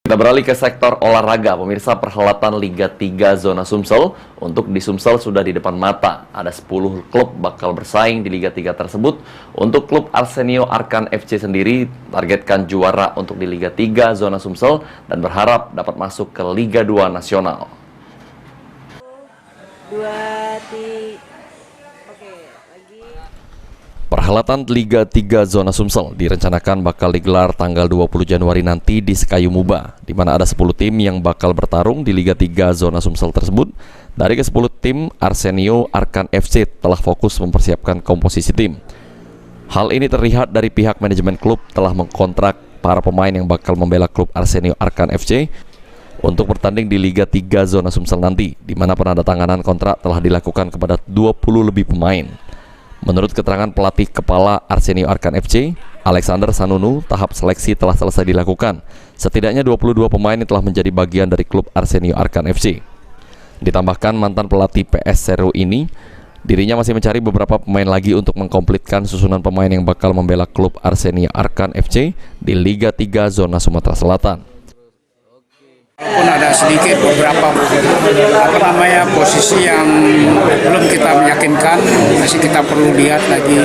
Kita beralih ke sektor olahraga. Pemirsa, perhelatan Liga 3 Zona Sumsel untuk di Sumsel sudah di depan mata. Ada 10 klub bakal bersaing di Liga 3 tersebut. Untuk klub Arsenio Arkan FC sendiri targetkan juara untuk di Liga 3 Zona Sumsel dan berharap dapat masuk ke Liga 2 Nasional. Perhelatan Liga 3 Zona Sumsel direncanakan bakal digelar tanggal 20 Januari nanti di Sekayu Muba, di mana ada 10 tim yang bakal bertarung di Liga 3 Zona Sumsel tersebut. Dari ke-10 tim, Arsenio Arkan FC telah fokus mempersiapkan komposisi tim. Hal ini terlihat dari pihak manajemen klub telah mengkontrak para pemain yang bakal membela klub Arsenio Arkan FC untuk bertanding di Liga 3 Zona Sumsel nanti, di mana penandatanganan kontrak telah dilakukan kepada 20 lebih pemain. Menurut keterangan pelatih kepala Arsenio Arkan FC, Alexander Sanunu, tahap seleksi telah selesai dilakukan. Setidaknya 22 pemain yang telah menjadi bagian dari klub Arsenio Arkan FC. Ditambahkan mantan pelatih PS Seru ini, dirinya masih mencari beberapa pemain lagi untuk mengkomplitkan susunan pemain yang bakal membela klub Arsenio Arkan FC di Liga 3 Zona Sumatera Selatan. Pun ada sedikit beberapa posisi yang belum kita meyakinkan, masih kita perlu lihat lagi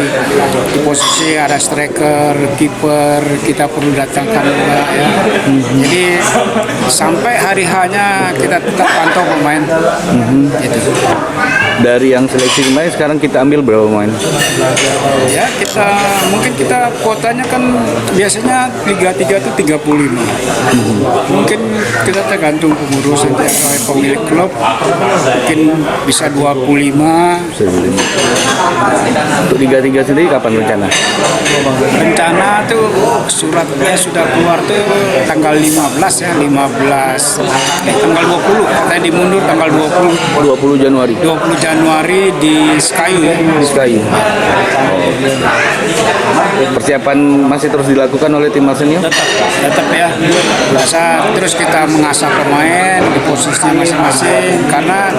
di posisi ada striker, kiper kita perlu datangkan juga ya. Jadi sampai hari hanya kita tetap pantau pemain. Gitu. Dari yang seleksi kemarin sekarang kita ambil berapa pemain? Ya mungkin kita kuotanya kan biasanya Liga 3 itu 35. Mungkin kita tergantung pengurus nanti pemilik klub, mungkin bisa 25. Untuk Liga 3 sendiri kapan rencana? Rencana tuh suratnya sudah keluar tuh tanggal 15 ya, tanggal 20, katanya dimundur tanggal 20 Januari. 20 Januari di Sekayu ya. Di Sekayu. Persiapan masih terus dilakukan oleh tim Arsenio? Tetap ya. Biasa terus kita mengasah pemain di posisinya masing-masing, karena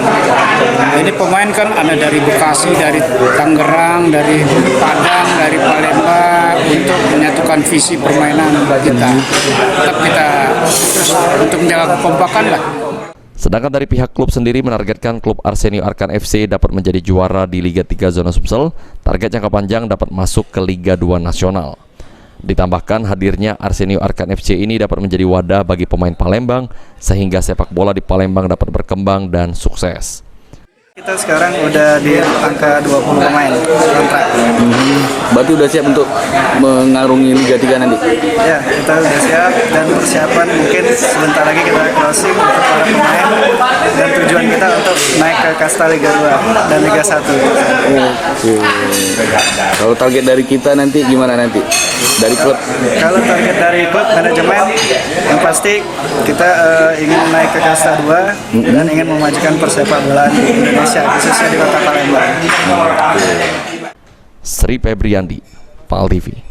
ini pemain kan ada dari Bekasi, dari Tangerang, dari Padang, dari Palembang, untuk menyatukan visi permainan kita. Tetap kita terus untuk menjaga kekompakan lah. Sedangkan dari pihak klub sendiri menargetkan klub Arsenio Arkan FC dapat menjadi juara di Liga 3 Zona Sumsel, target jangka panjang dapat masuk ke Liga 2 Nasional. Ditambahkan hadirnya Arsenio Arkan FC ini dapat menjadi wadah bagi pemain Palembang, sehingga sepak bola di Palembang dapat berkembang dan sukses. Kita sekarang udah di angka 20 pemain kontrak. Berarti udah siap untuk mengarungi Liga 3 nanti? Ya, kita udah siap dan persiapan mungkin sebentar lagi kita closing untuk para pemain dan tujuan kita untuk naik ke kasta Liga 2 dan Liga 1. Oke. Kalau target dari kita nanti gimana nanti? Dari klub? Kalau target dari klub manajemen yang pasti kita ingin naik ke kasta 2 dan ingin memajukan persepak bolaan di Indonesia, khususnya di Kota Palembang. Sri Febriandi, PAL TV.